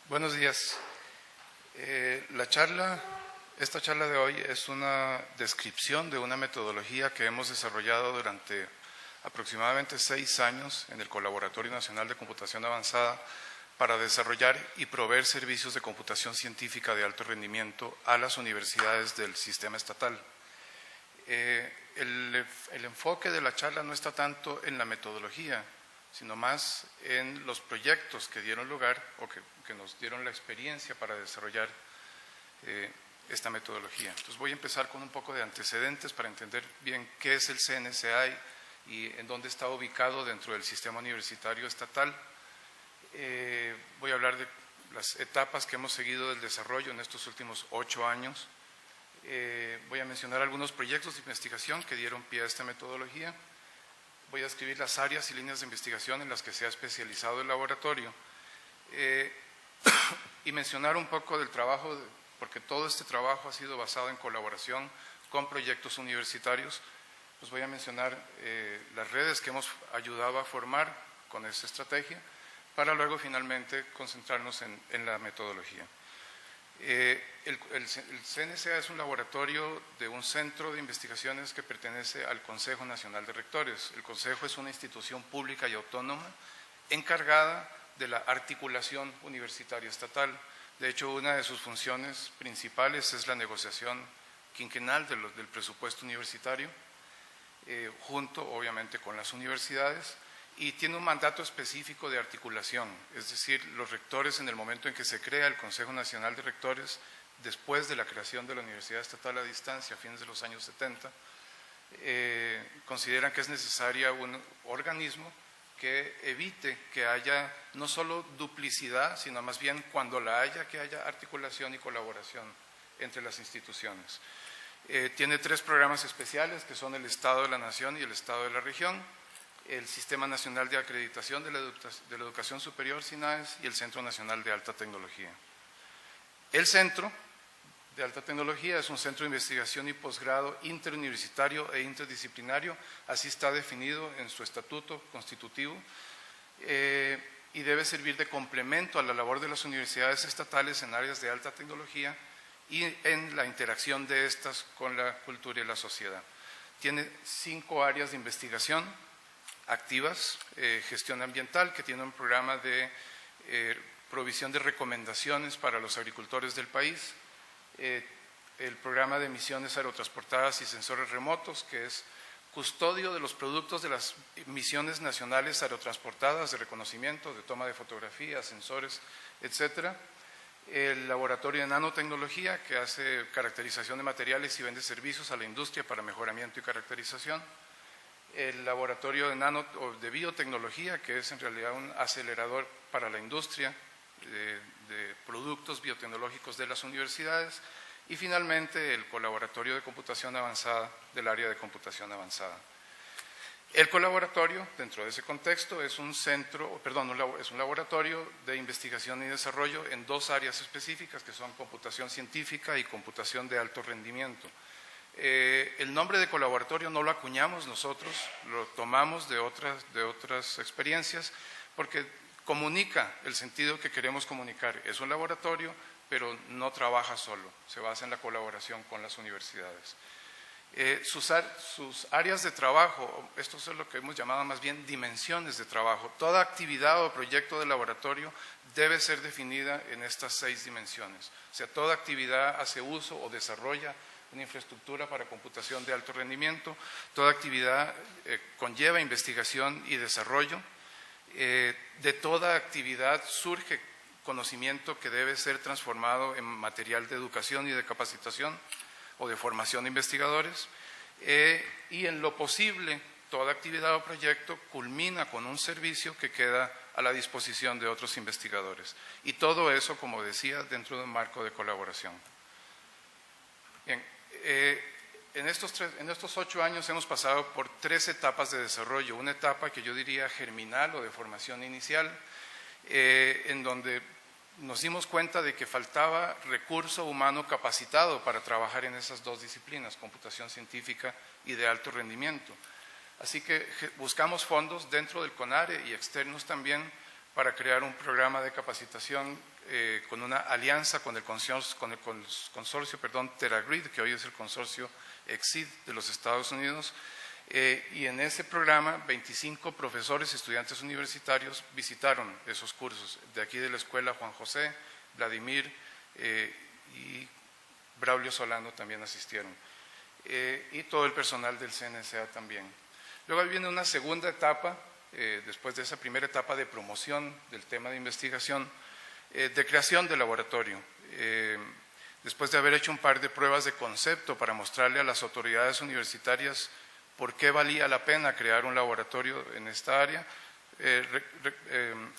Buenos días. Esta charla de hoy es una descripción de una metodología que hemos desarrollado durante aproximadamente 6 años en el Colaboratorio Nacional de Computación Avanzada para desarrollar y proveer servicios de computación científica de alto rendimiento a las universidades del sistema estatal. El enfoque de la charla no está tanto en la metodología, sino más en los proyectos que dieron lugar o que nos dieron la experiencia para desarrollar esta metodología. Entonces voy a empezar con un poco de antecedentes para entender bien qué es el CNSA y en dónde está ubicado dentro del sistema universitario estatal. Voy a hablar de las etapas que hemos seguido del desarrollo en estos últimos 8 años. Voy a mencionar algunos proyectos de investigación que dieron pie a esta metodología. Voy a describir las áreas y líneas de investigación en las que se ha especializado el laboratorio y mencionar un poco del trabajo, porque todo este trabajo ha sido basado en colaboración con proyectos universitarios. Pues voy a mencionar las redes que hemos ayudado a formar con esta estrategia para luego finalmente concentrarnos en la metodología. El CNSA es un laboratorio de un centro de investigaciones que pertenece al Consejo Nacional de Rectores. El Consejo es una institución pública y autónoma encargada de la articulación universitaria estatal. De hecho, una de sus funciones principales es la negociación quinquenal del presupuesto universitario, junto obviamente con las universidades, y tiene un mandato específico de articulación, es decir, los rectores en el momento en que se crea el Consejo Nacional de Rectores, después de la creación de la Universidad Estatal a Distancia a fines de los años 70, consideran que es necesaria un organismo que evite que haya no solo duplicidad, sino más bien cuando la haya, que haya articulación y colaboración entre las instituciones. Tiene 3 programas especiales que son el Estado de la Nación y el Estado de la Región, el Sistema Nacional de Acreditación de la Educación Superior, SINAES, y el Centro Nacional de Alta Tecnología. El Centro de Alta Tecnología es un centro de investigación y posgrado interuniversitario e interdisciplinario, así está definido en su estatuto constitutivo, y debe servir de complemento a la labor de las universidades estatales en áreas de alta tecnología y en la interacción de estas con la cultura y la sociedad. Tiene 5 áreas de investigación activas: gestión ambiental, que tiene un programa de provisión de recomendaciones para los agricultores del país, el programa de emisiones aerotransportadas y sensores remotos, que es custodio de los productos de las misiones nacionales aerotransportadas de reconocimiento, de toma de fotografías, sensores, etcétera. El laboratorio de nanotecnología, que hace caracterización de materiales y vende servicios a la industria para mejoramiento y caracterización. El laboratorio de biotecnología, que es en realidad un acelerador para la industria de productos biotecnológicos de las universidades, y finalmente el colaboratorio de computación avanzada del área de computación avanzada. El colaboratorio, dentro de ese contexto, es un laboratorio de investigación y desarrollo en 2 áreas específicas, que son computación científica y computación de alto rendimiento. El nombre de colaboratorio no lo acuñamos nosotros, lo tomamos de otras experiencias, porque comunica el sentido que queremos comunicar. Es un laboratorio, pero no trabaja solo, se basa en la colaboración con las universidades. Sus áreas de trabajo, esto es lo que hemos llamado más bien dimensiones de trabajo. Toda actividad o proyecto de laboratorio debe ser definida en estas 6 dimensiones. O sea, toda actividad hace uso o desarrolla una infraestructura para computación de alto rendimiento, toda actividad conlleva investigación y desarrollo, de toda actividad surge conocimiento que debe ser transformado en material de educación y de capacitación o de formación de investigadores, y en lo posible toda actividad o proyecto culmina con un servicio que queda a la disposición de otros investigadores, y todo eso, como decía, dentro de un marco de colaboración. Bien, en estos 8 años hemos pasado por 3 etapas de desarrollo. Una etapa que yo diría germinal o de formación inicial, en donde nos dimos cuenta de que faltaba recurso humano capacitado para trabajar en esas 2 disciplinas, computación científica y de alto rendimiento. Así que buscamos fondos dentro del CONARE y externos también para crear un programa de capacitación con una alianza con el consorcio TeraGrid, que hoy es el consorcio EXID de los Estados Unidos, y en ese programa 25 profesores y estudiantes universitarios visitaron esos cursos. De aquí de la escuela Juan José, Vladimir y Braulio Solano también asistieron, y todo el personal del CNSA también. Luego viene una segunda etapa, después de esa primera etapa de promoción del tema de investigación, de creación de laboratorio. Después de haber hecho un par de pruebas de concepto para mostrarle a las autoridades universitarias por qué valía la pena crear un laboratorio en esta área,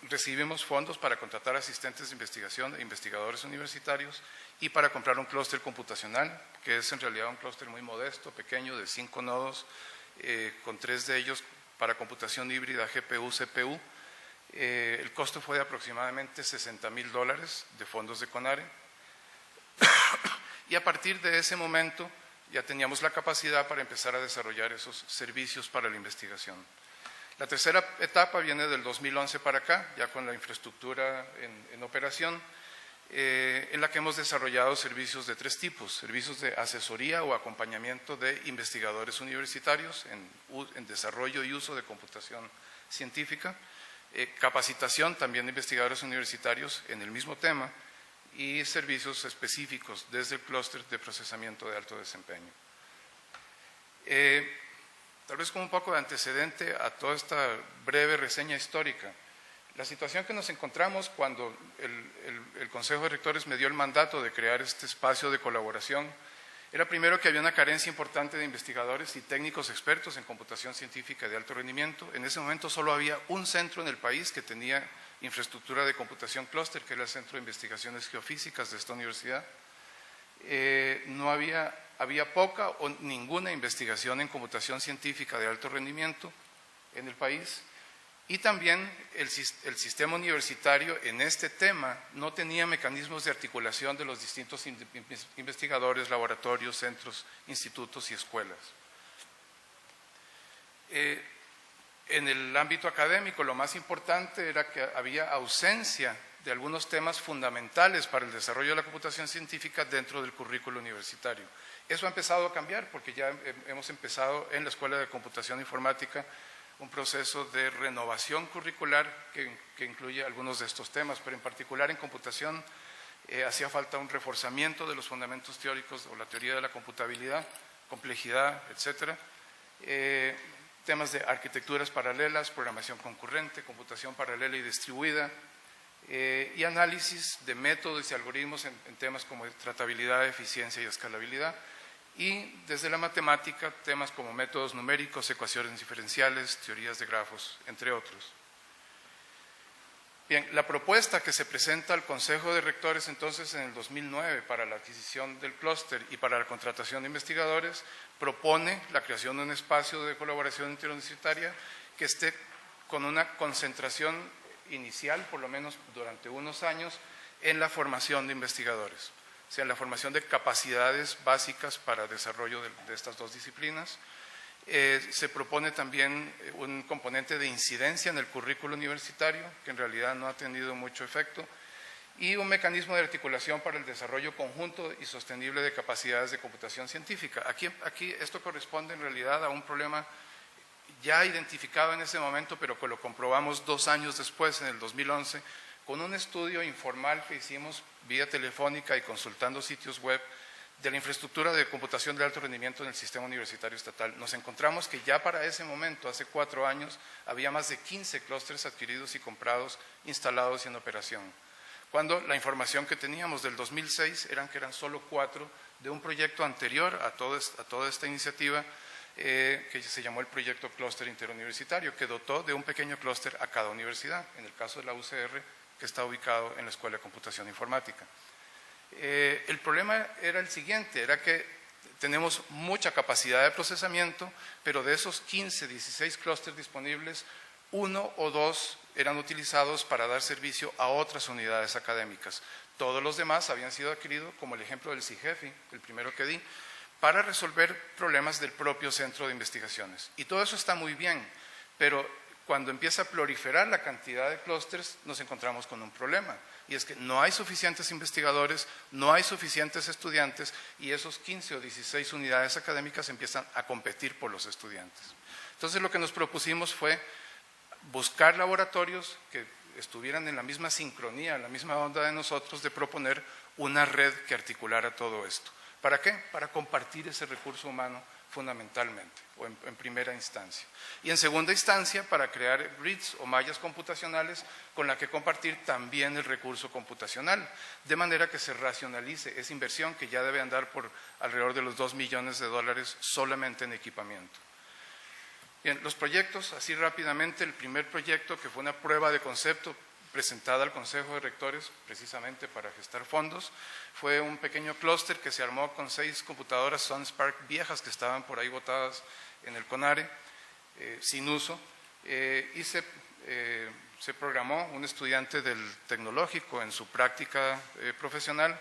recibimos fondos para contratar asistentes de investigación e investigadores universitarios y para comprar un clúster computacional, que es en realidad un clúster muy modesto, pequeño, de 5 nodos, con 3 de ellos para computación híbrida GPU-CPU. El costo fue de aproximadamente $60,000 de fondos de CONARE. Y a partir de ese momento ya teníamos la capacidad para empezar a desarrollar esos servicios para la investigación. La tercera etapa viene del 2011 para acá, ya con la infraestructura en operación, en la que hemos desarrollado servicios de 3 tipos: servicios de asesoría o acompañamiento de investigadores universitarios en desarrollo y uso de computación científica, capacitación también de investigadores universitarios en el mismo tema, y servicios específicos desde el clúster de procesamiento de alto desempeño. Tal vez como un poco de antecedente a toda esta breve reseña histórica, la situación que nos encontramos cuando el Consejo de Rectores me dio el mandato de crear este espacio de colaboración era primero que había una carencia importante de investigadores y técnicos expertos en computación científica de alto rendimiento. En ese momento solo había un centro en el país que tenía infraestructura de computación clúster, que era el Centro de Investigaciones Geofísicas de esta universidad. Había poca o ninguna investigación en computación científica de alto rendimiento en el país, y también el sistema universitario en este tema no tenía mecanismos de articulación de los distintos investigadores, laboratorios, centros, institutos y escuelas. En el ámbito académico, lo más importante era que había ausencia de algunos temas fundamentales para el desarrollo de la computación científica dentro del currículo universitario. Eso ha empezado a cambiar porque ya hemos empezado en la Escuela de Computación Informática un proceso de renovación curricular que incluye algunos de estos temas, pero en particular en computación hacía falta un reforzamiento de los fundamentos teóricos o la teoría de la computabilidad, complejidad, etcétera. Temas de arquitecturas paralelas, programación concurrente, computación paralela y distribuida, y análisis de métodos y algoritmos en temas como tratabilidad, eficiencia y escalabilidad. Y desde la matemática, temas como métodos numéricos, ecuaciones diferenciales, teorías de grafos, entre otros. Bien, la propuesta que se presenta al Consejo de Rectores entonces en el 2009 para la adquisición del clúster y para la contratación de investigadores propone la creación de un espacio de colaboración interuniversitaria que esté con una concentración inicial, por lo menos durante unos años, en la formación de investigadores. O sea, en la formación de capacidades básicas para desarrollo de estas dos disciplinas. Se propone también un componente de incidencia en el currículo universitario, que en realidad no ha tenido mucho efecto, y un mecanismo de articulación para el desarrollo conjunto y sostenible de capacidades de computación científica. Aquí esto corresponde en realidad a un problema ya identificado en ese momento, pero que lo comprobamos 2 años después, en el 2011, con un estudio informal que hicimos vía telefónica y consultando sitios web de la infraestructura de computación de alto rendimiento en el sistema universitario estatal. Nos encontramos que ya para ese momento, hace 4 años, había más de 15 clústeres adquiridos y comprados, instalados y en operación, cuando la información que teníamos del 2006 que eran solo 4 de un proyecto anterior a toda esta iniciativa, que se llamó el Proyecto Clúster Interuniversitario, que dotó de un pequeño clúster a cada universidad, en el caso de la UCR, que está ubicado en la Escuela de Computación Informática. El problema era el siguiente, era que tenemos mucha capacidad de procesamiento, pero de esos 15, 16 clústeres disponibles, 1 o 2 eran utilizados para dar servicio a otras unidades académicas. Todos los demás habían sido adquiridos, como el ejemplo del CIGEFI, el primero que di, para resolver problemas del propio centro de investigaciones. Y todo eso está muy bien, pero cuando empieza a proliferar la cantidad de clústeres, nos encontramos con un problema. y es que no hay suficientes investigadores, no hay suficientes estudiantes, y esos 15 o 16 unidades académicas empiezan a competir por los estudiantes. Entonces lo que nos propusimos fue buscar laboratorios que estuvieran en la misma sincronía, en la misma onda de nosotros, de proponer una red que articulara todo esto. ¿Para qué? Para compartir ese recurso humano fundamentalmente, o en primera instancia. Y en segunda instancia, para crear grids o mallas computacionales con la que compartir también el recurso computacional, de manera que se racionalice esa inversión que ya debe andar por alrededor de los $2 millones solamente en equipamiento. Bien, los proyectos, así rápidamente, el primer proyecto, que fue una prueba de concepto presentada al Consejo de Rectores, precisamente para gestar fondos, fue un pequeño clúster que se armó con 6 computadoras Sun Sparc viejas que estaban por ahí botadas en el CONARE, sin uso, y se programó. Un estudiante del tecnológico en su práctica profesional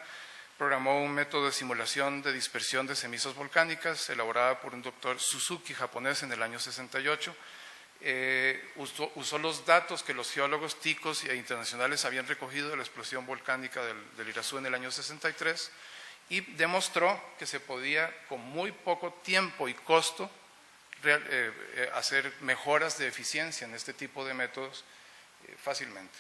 programó un método de simulación de dispersión de cenizas volcánicas elaborada por un doctor Suzuki japonés en el año 68. Usó los datos que los geólogos ticos e internacionales habían recogido de la explosión volcánica del Irazú en el año 63 y demostró que se podía, con muy poco tiempo y costo, hacer mejoras de eficiencia en este tipo de métodos fácilmente.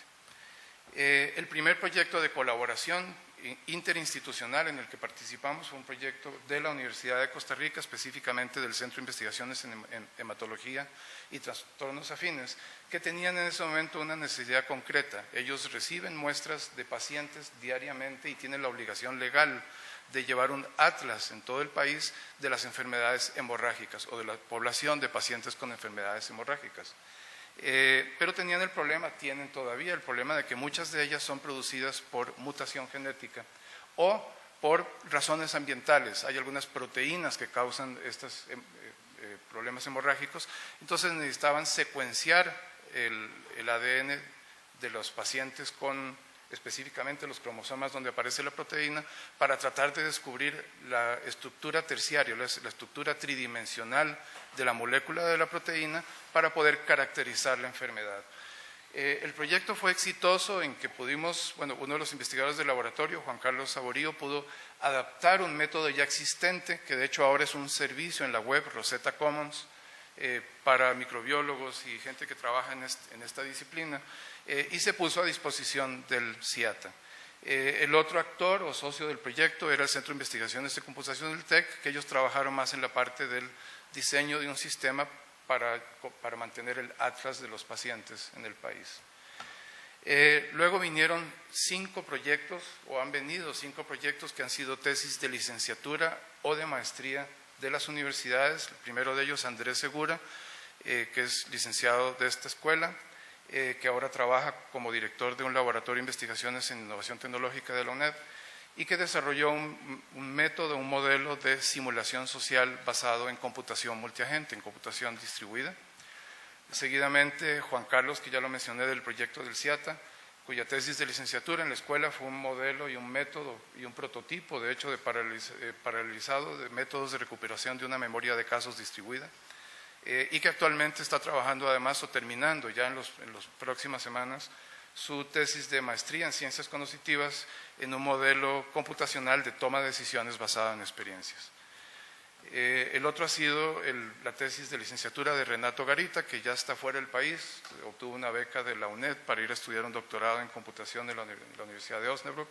El primer proyecto de colaboración interinstitucional en el que participamos fue un proyecto de la Universidad de Costa Rica, específicamente del Centro de Investigaciones en Hematología y Trastornos Afines, que tenían en ese momento una necesidad concreta. Ellos reciben muestras de pacientes diariamente y tienen la obligación legal de llevar un atlas en todo el país de las enfermedades hemorrágicas o de la población de pacientes con enfermedades hemorrágicas. Pero tienen todavía el problema de que muchas de ellas son producidas por mutación genética o por razones ambientales. Hay algunas proteínas que causan estos problemas hemorrágicos, entonces necesitaban secuenciar el ADN de los pacientes con específicamente los cromosomas donde aparece la proteína, para tratar de descubrir la estructura terciaria, la estructura tridimensional de la molécula de la proteína para poder caracterizar la enfermedad. El proyecto fue exitoso en que uno de los investigadores del laboratorio, Juan Carlos Saborío, pudo adaptar un método ya existente, que de hecho ahora es un servicio en la web, Rosetta Commons, para microbiólogos y gente que trabaja en esta disciplina, y se puso a disposición del CIATA. El otro actor o socio del proyecto era el Centro de Investigaciones de Computación del TEC, que ellos trabajaron más en la parte del diseño de un sistema para mantener el atlas de los pacientes en el país. Luego vinieron 5 proyectos, o han venido 5 proyectos que han sido tesis de licenciatura o de maestría de las universidades. El primero de ellos, Andrés Segura, que es licenciado de esta escuela, que ahora trabaja como director de un laboratorio de investigaciones en innovación tecnológica de la UNED, y que desarrolló un método, un modelo de simulación social basado en computación multiagente, en computación distribuida. Seguidamente, Juan Carlos, que ya lo mencioné, del proyecto del CIATA, cuya tesis de licenciatura en la escuela fue un modelo y un método y un prototipo, de hecho, de paralelizado de métodos de recuperación de una memoria de casos distribuida, y que actualmente está trabajando además, o terminando ya en las próximas semanas, su tesis de maestría en ciencias cognitivas en un modelo computacional de toma de decisiones basada en experiencias. El otro ha sido la tesis de licenciatura de Renato Garita, que ya está fuera del país, obtuvo una beca de la UNED para ir a estudiar un doctorado en computación en la Universidad de Osnabrück,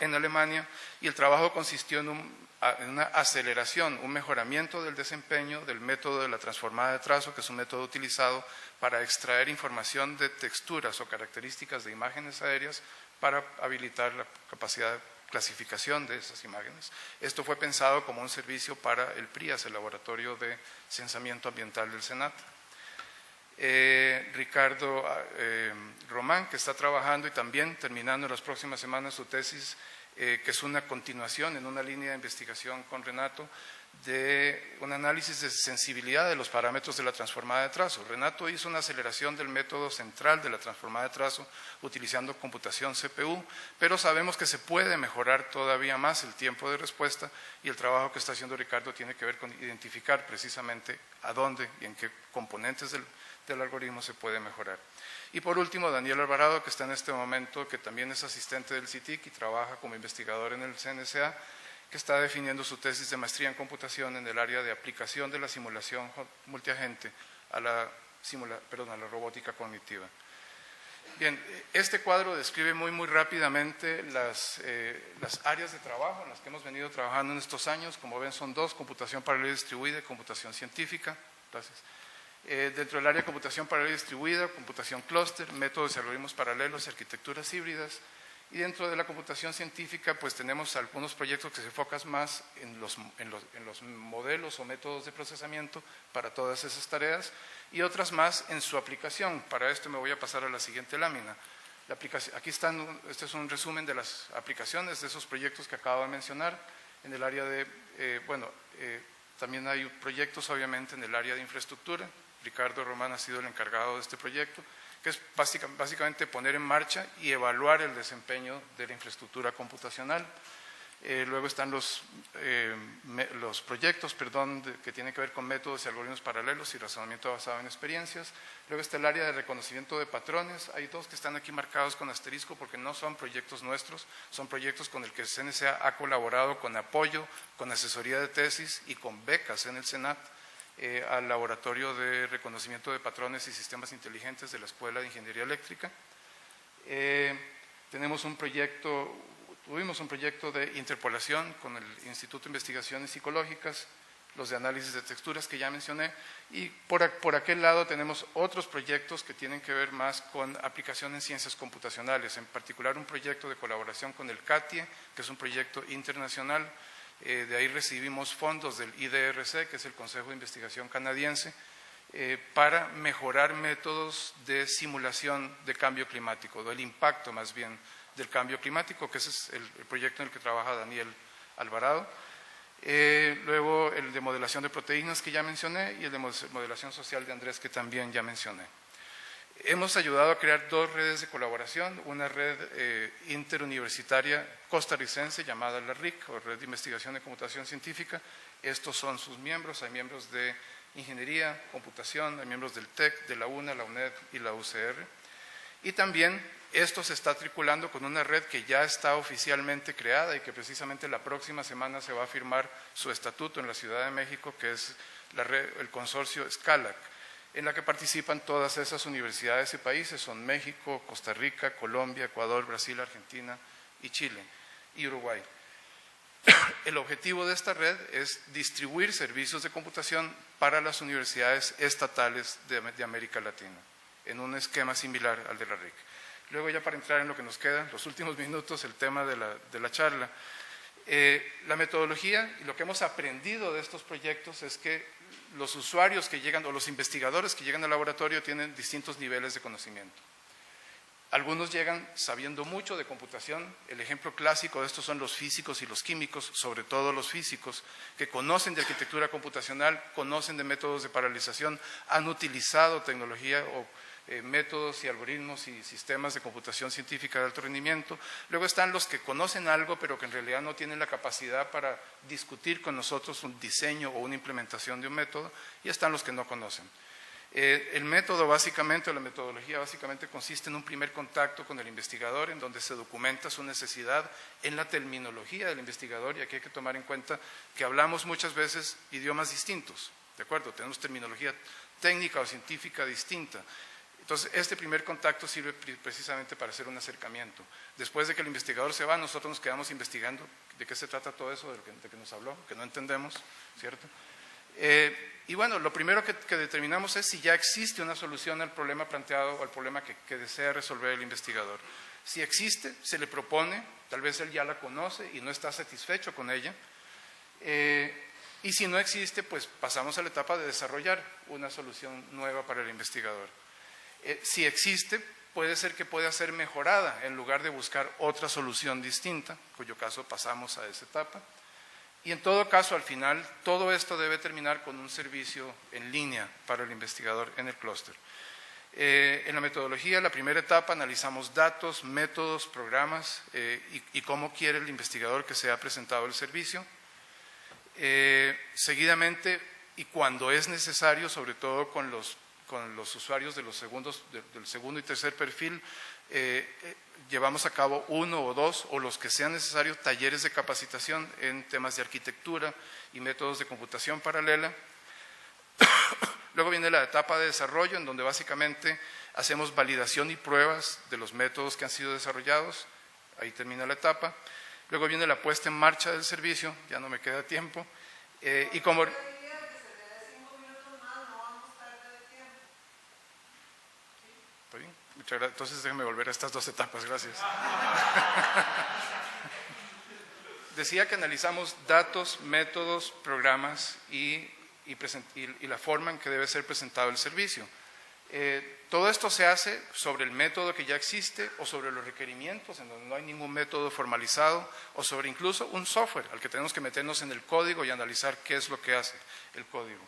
en Alemania, y el trabajo consistió en una aceleración, un mejoramiento del desempeño del método de la transformada de trazo, que es un método utilizado para extraer información de texturas o características de imágenes aéreas para habilitar la capacidad de clasificación de esas imágenes. Esto fue pensado como un servicio para el PRIAS, el Laboratorio de Censamiento Ambiental del Senat. Ricardo Román, que está trabajando y también terminando en las próximas semanas su tesis, que es una continuación en una línea de investigación con Renato, de un análisis de sensibilidad de los parámetros de la transformada de trazo. Renato hizo una aceleración del método central de la transformada de trazo utilizando computación CPU, pero sabemos que se puede mejorar todavía más el tiempo de respuesta, y el trabajo que está haciendo Ricardo tiene que ver con identificar precisamente a dónde y en qué componentes del algoritmo se puede mejorar. Y por último, Daniel Alvarado, que está en este momento, que también es asistente del CITIC y trabaja como investigador en el CNSA, que está definiendo su tesis de maestría en computación en el área de aplicación de la simulación multiagente a la robótica cognitiva. Bien, este cuadro describe muy rápidamente las áreas de trabajo en las que hemos venido trabajando en estos años. Como ven, son dos: computación paralela y distribuida y computación científica. Gracias. Dentro del área de computación paralela y distribuida, computación clúster, métodos y algoritmos paralelos y arquitecturas híbridas. Y dentro de la computación científica, pues tenemos algunos proyectos que se enfocan más en los modelos o métodos de procesamiento para todas esas tareas, y otras más en su aplicación. Para esto me voy a pasar a la siguiente lámina. Aquí están, este es un resumen de las aplicaciones de esos proyectos que acabo de mencionar. En el área de, también hay proyectos obviamente en el área de infraestructura. Ricardo Román ha sido el encargado de este proyecto, que es básicamente poner en marcha y evaluar el desempeño de la infraestructura computacional. Luego están los proyectos que tienen que ver con métodos y algoritmos paralelos y razonamiento basado en experiencias. Luego está el área de reconocimiento de patrones. Hay dos que están aquí marcados con asterisco porque no son proyectos nuestros, son proyectos con el que el CNSA ha colaborado con apoyo, con asesoría de tesis y con becas en el Senat. Al Laboratorio de Reconocimiento de Patrones y Sistemas Inteligentes de la Escuela de Ingeniería Eléctrica. Tuvimos un proyecto de interpolación con el Instituto de Investigaciones Psicológicas, los de análisis de texturas que ya mencioné, y por aquel lado tenemos otros proyectos que tienen que ver más con aplicación en ciencias computacionales, en particular un proyecto de colaboración con el CATIE, que es un proyecto internacional. De ahí recibimos fondos del IDRC, que es el Consejo de Investigación Canadiense, para mejorar métodos de simulación de cambio climático, del impacto más bien del cambio climático, que ese es el proyecto en el que trabaja Daniel Alvarado. Luego el de modelación de proteínas que ya mencioné, y el de modelación social de Andrés, que también ya mencioné. Hemos ayudado a crear dos redes de colaboración, una red interuniversitaria costarricense llamada la RIC, o Red de Investigación de Computación Científica. Estos son sus miembros: hay miembros de Ingeniería, Computación, hay miembros del TEC, de la UNA, la UNED y la UCR. Y también esto se está triculando con una red que ya está oficialmente creada y que precisamente la próxima semana se va a firmar su estatuto en la Ciudad de México, que es el consorcio SCALAC, en la que participan todas esas universidades y países. Son México, Costa Rica, Colombia, Ecuador, Brasil, Argentina y Chile y Uruguay. El objetivo de esta red es distribuir servicios de computación para las universidades estatales de América Latina, en un esquema similar al de la RIC. Luego, ya para entrar en lo que nos queda, los últimos minutos, el tema de la charla. La metodología y lo que hemos aprendido de estos proyectos es que los usuarios que llegan o los investigadores que llegan al laboratorio tienen distintos niveles de conocimiento. Algunos llegan sabiendo mucho de computación. El ejemplo clásico de estos son los físicos y los químicos, sobre todo los físicos, que conocen de arquitectura computacional, conocen de métodos de paralelización, han utilizado tecnología o métodos y algoritmos y sistemas de computación científica de alto rendimiento. Luego están los que conocen algo, pero que en realidad no tienen la capacidad para discutir con nosotros un diseño o una implementación de un método, y están los que no conocen. El método básicamente, o la metodología básicamente consiste en un primer contacto con el investigador, en donde se documenta su necesidad en la terminología del investigador, y aquí hay que tomar en cuenta que hablamos muchas veces idiomas distintos, ¿de acuerdo? Tenemos terminología técnica o científica distinta. Entonces, este primer contacto sirve precisamente para hacer un acercamiento. Después de que el investigador se va, nosotros nos quedamos investigando de qué se trata todo eso de que nos habló, que no entendemos, ¿cierto? Y bueno, lo primero que determinamos es si ya existe una solución al problema planteado o al problema que desea resolver el investigador. Si existe, se le propone, tal vez él ya la conoce y no está satisfecho con ella. Y si no existe, pues pasamos a la etapa de desarrollar una solución nueva para el investigador. Si existe, puede ser que pueda ser mejorada en lugar de buscar otra solución distinta, en cuyo caso pasamos a esa etapa. Y en todo caso, al final, todo esto debe terminar con un servicio en línea para el investigador en el clúster. En la metodología, la primera etapa, analizamos datos, métodos, programas y cómo quiere el investigador que sea presentado el servicio. Seguidamente, y cuando es necesario, sobre todo con los usuarios de del segundo y tercer perfil, llevamos a cabo 1 o 2 o los que sean necesarios talleres de capacitación en temas de arquitectura y métodos de computación paralela. Luego viene la etapa de desarrollo, en donde básicamente hacemos validación y pruebas de los métodos que han sido desarrollados. Ahí termina la etapa. Luego viene la puesta en marcha del servicio, ya no me queda tiempo. Y como... ¿Está bien? Muchas gracias. Entonces déjenme volver a estas 2 etapas, gracias. Decía que analizamos datos, métodos, programas y la forma en que debe ser presentado el servicio. Todo esto se hace sobre el método que ya existe o sobre los requerimientos en donde no hay ningún método formalizado o sobre incluso un software al que tenemos que meternos en el código y analizar qué es lo que hace el código.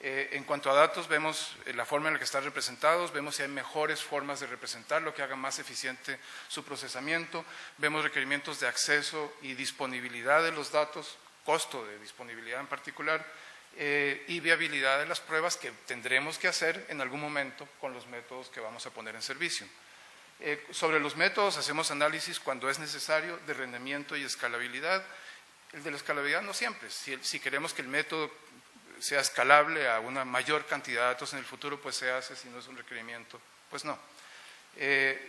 En cuanto a datos, vemos la forma en la que están representados, vemos si hay mejores formas de representarlo que hagan más eficiente su procesamiento, vemos requerimientos de acceso y disponibilidad de los datos, costo de disponibilidad en particular, y viabilidad de las pruebas que tendremos que hacer en algún momento con los métodos que vamos a poner en servicio. Sobre los métodos hacemos análisis cuando es necesario de rendimiento y escalabilidad. El de la escalabilidad no siempre. Si queremos que el método sea escalable a una mayor cantidad de datos en el futuro, pues se hace. Si no es un requerimiento, pues no.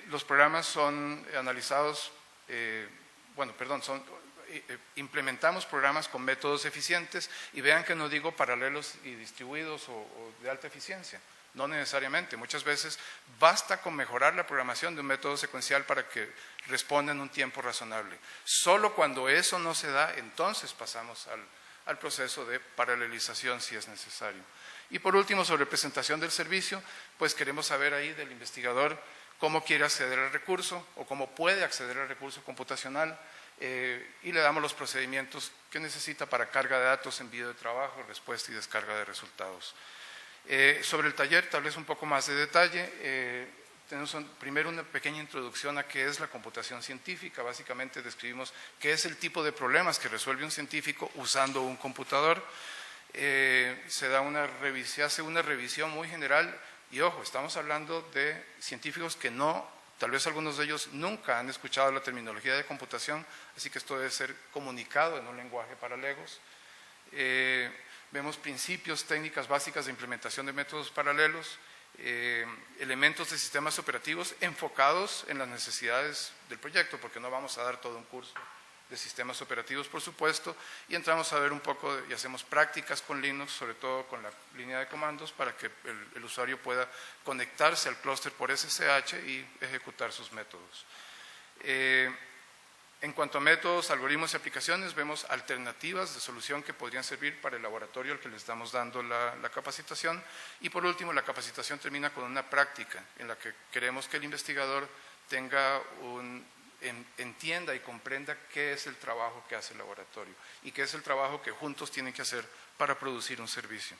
Los programas son analizados, implementamos programas con métodos eficientes y vean que no digo paralelos y distribuidos o de alta eficiencia, no necesariamente. Muchas veces basta con mejorar la programación de un método secuencial para que responda en un tiempo razonable. Solo cuando eso no se da, entonces pasamos al proceso de paralelización si es necesario. Y por último, sobre presentación del servicio, pues queremos saber ahí del investigador cómo quiere acceder al recurso o cómo puede acceder al recurso computacional, y le damos los procedimientos que necesita para carga de datos, envío de trabajo, respuesta y descarga de resultados. Sobre el taller, tal vez un poco más de detalle, tenemos primero una pequeña introducción a qué es la computación científica. Básicamente describimos qué es el tipo de problemas que resuelve un científico usando un computador. Se hace una revisión muy general y ojo, estamos hablando de científicos que tal vez algunos de ellos nunca han escuchado la terminología de computación, así que esto debe ser comunicado en un lenguaje para legos. Vemos principios, técnicas básicas de implementación de métodos paralelos, elementos de sistemas operativos enfocados en las necesidades del proyecto, porque no vamos a dar todo un curso de sistemas operativos, por supuesto, y entramos a ver un poco y hacemos prácticas con Linux, sobre todo con la línea de comandos, para que el usuario pueda conectarse al clúster por SSH y ejecutar sus métodos. En cuanto a métodos, algoritmos y aplicaciones, vemos alternativas de solución que podrían servir para el laboratorio al que le estamos dando la capacitación. Y por último, la capacitación termina con una práctica en la que queremos que el investigador entienda y comprenda qué es el trabajo que hace el laboratorio y qué es el trabajo que juntos tienen que hacer para producir un servicio.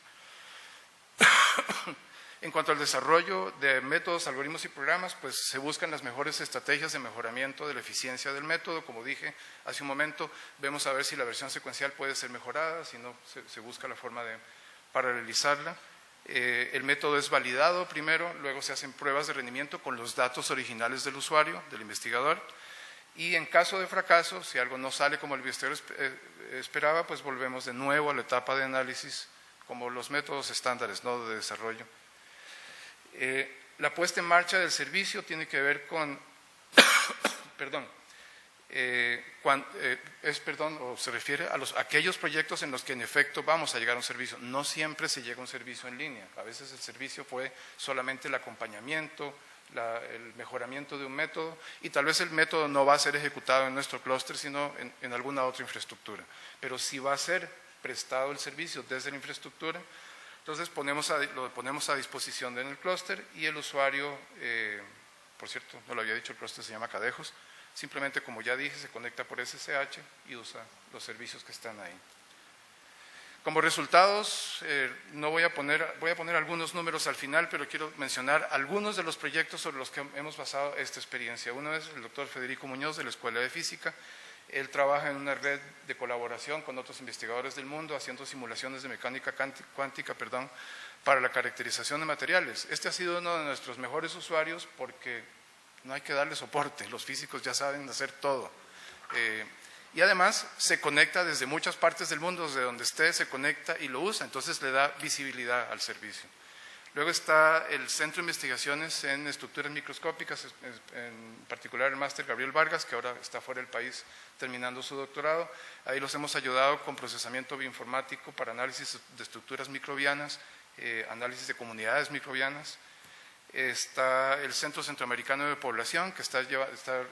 En cuanto al desarrollo de métodos, algoritmos y programas, pues se buscan las mejores estrategias de mejoramiento de la eficiencia del método. Como dije hace un momento, vemos a ver si la versión secuencial puede ser mejorada, si no, se busca la forma de paralelizarla. El método es validado primero, luego se hacen pruebas de rendimiento con los datos originales del usuario, del investigador, y en caso de fracaso, si algo no sale como el investigador esperaba, pues volvemos de nuevo a la etapa de análisis, como los métodos estándares, no de desarrollo. La puesta en marcha del servicio tiene que ver con, se refiere a aquellos proyectos en los que en efecto vamos a llegar a un servicio. No siempre se llega a un servicio en línea, a veces el servicio fue solamente el acompañamiento, el mejoramiento de un método, y tal vez el método no va a ser ejecutado en nuestro clúster, sino en alguna otra infraestructura. Pero si va a ser prestado el servicio desde la infraestructura, entonces lo ponemos a disposición en el clúster y el usuario, por cierto, no lo había dicho, el clúster se llama Cadejos, simplemente como ya dije, se conecta por SSH y usa los servicios que están ahí. Como resultados, voy a poner algunos números al final, pero quiero mencionar algunos de los proyectos sobre los que hemos basado esta experiencia. Uno es el doctor Federico Muñoz de la Escuela de Física. Él trabaja en una red de colaboración con otros investigadores del mundo haciendo simulaciones de mecánica cuántica, para la caracterización de materiales. Este ha sido uno de nuestros mejores usuarios porque no hay que darle soporte, los físicos ya saben hacer todo. Y además se conecta desde muchas partes del mundo, desde donde esté se conecta y lo usa, entonces le da visibilidad al servicio. Luego está el Centro de Investigaciones en Estructuras Microscópicas, en particular el máster Gabriel Vargas, que ahora está fuera del país terminando su doctorado. Ahí los hemos ayudado con procesamiento bioinformático para análisis de estructuras microbianas, análisis de comunidades microbianas. Está el Centro Centroamericano de Población, que está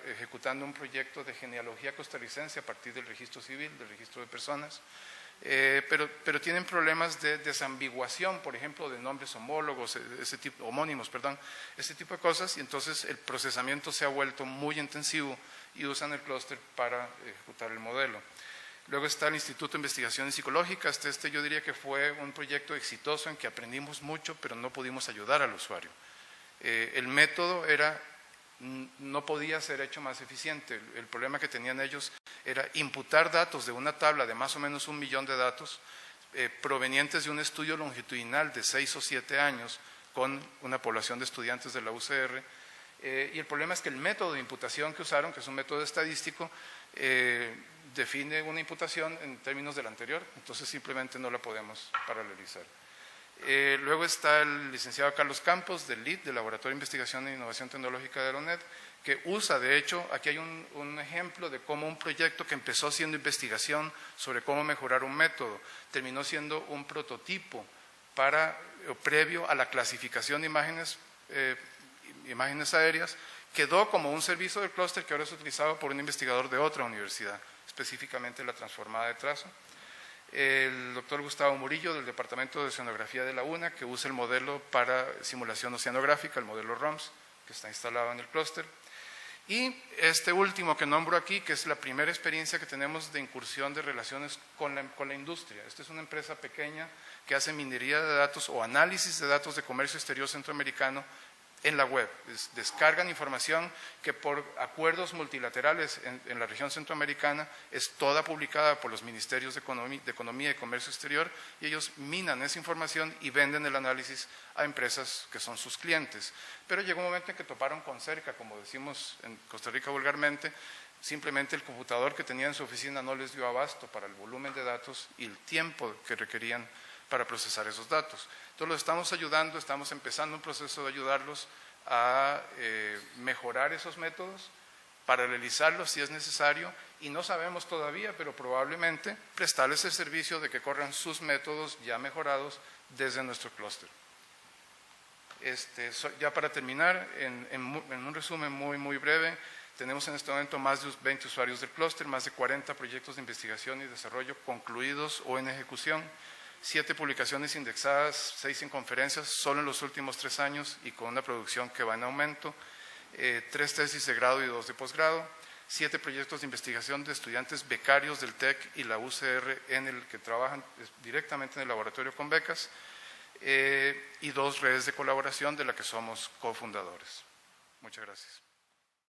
ejecutando un proyecto de genealogía costarricense a partir del registro civil, del registro de personas, pero tienen problemas de desambiguación, por ejemplo, de nombres homólogos, homónimos, ese tipo de cosas, y entonces el procesamiento se ha vuelto muy intensivo y usan el clúster para ejecutar el modelo. Luego está el Instituto de Investigaciones Psicológicas. Yo diría que fue un proyecto exitoso en que aprendimos mucho, pero no pudimos ayudar al usuario. El método no podía ser hecho más eficiente. El problema que tenían ellos era imputar datos de una tabla de más o menos 1 millón de datos provenientes de un estudio longitudinal de 6 o 7 años con una población de estudiantes de la UCR. Y el problema es que el método de imputación que usaron, que es un método estadístico, define una imputación en términos del anterior, entonces simplemente no la podemos paralelizar. Luego está el licenciado Carlos Campos, del LIT, del Laboratorio de Investigación e Innovación Tecnológica de la UNED, que usa, de hecho, aquí hay un ejemplo de cómo un proyecto que empezó siendo investigación sobre cómo mejorar un método, terminó siendo un prototipo previo a la clasificación de imágenes aéreas, quedó como un servicio del clúster que ahora es utilizado por un investigador de otra universidad, específicamente la transformada de trazo. El doctor Gustavo Murillo, del Departamento de Oceanografía de la UNA, que usa el modelo para simulación oceanográfica, el modelo ROMS, que está instalado en el clúster. Y este último que nombro aquí, que es la primera experiencia que tenemos de incursión de relaciones con la industria. Esta es una empresa pequeña que hace minería de datos o análisis de datos de comercio exterior centroamericano en la web. Descargan información que por acuerdos multilaterales en la región centroamericana es toda publicada por los ministerios de Economía y Comercio Exterior, y ellos minan esa información y venden el análisis a empresas que son sus clientes. Pero llegó un momento en que toparon con cerca, como decimos en Costa Rica vulgarmente. Simplemente el computador que tenían en su oficina no les dio abasto para el volumen de datos y el tiempo que requerían para procesar esos datos. Entonces los estamos ayudando, estamos empezando un proceso de ayudarlos a mejorar esos métodos, paralelizarlos si es necesario, y no sabemos todavía, pero probablemente prestarles el servicio de que corran sus métodos ya mejorados desde nuestro clúster. Ya para terminar, en un resumen muy breve, tenemos en este momento más de 20 usuarios del clúster, más de 40 proyectos de investigación y desarrollo concluidos o en ejecución, 7 publicaciones indexadas, 6 en conferencias, solo en los últimos 3 años y con una producción que va en aumento, 3 tesis de grado y 2 de posgrado, 7 proyectos de investigación de estudiantes becarios del TEC y la UCR en el que trabajan directamente en el laboratorio con becas, y 2 redes de colaboración de la que somos cofundadores. Muchas gracias.